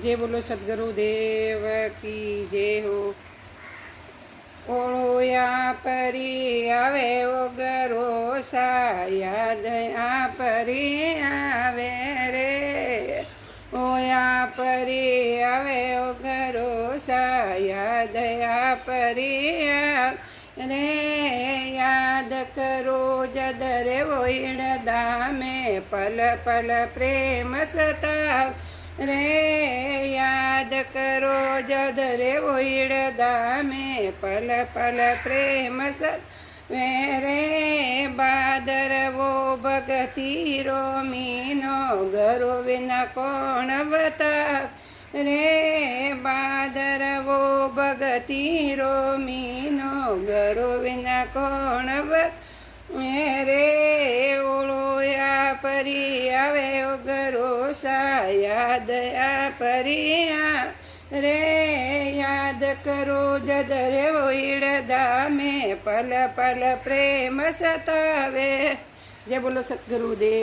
जय बोलो सद्गुरुदेव की जय हो। ओया परी आवे ओगरो सा याद आ परी आवे रे। ओया परी आवे ओगरो सा याद आ परी रे। याद करो जदरे वोइड़ा में पल पल प्रेम सताव रे। याद करो जद रे वोइड़ा में पल पल प्रेम सत रे। बादर वो भगती रो मीनो घरो विना कौन बताव रे। बादर वो भगती रो मीनो घरो विना कौन बत रे। ओलोया परी आवे ओगरो सा याद आ परी रे। याद करो जद रे वोइड़ा में पल पल प्रेम सतावे। जय बोलो सतगुरुदेव।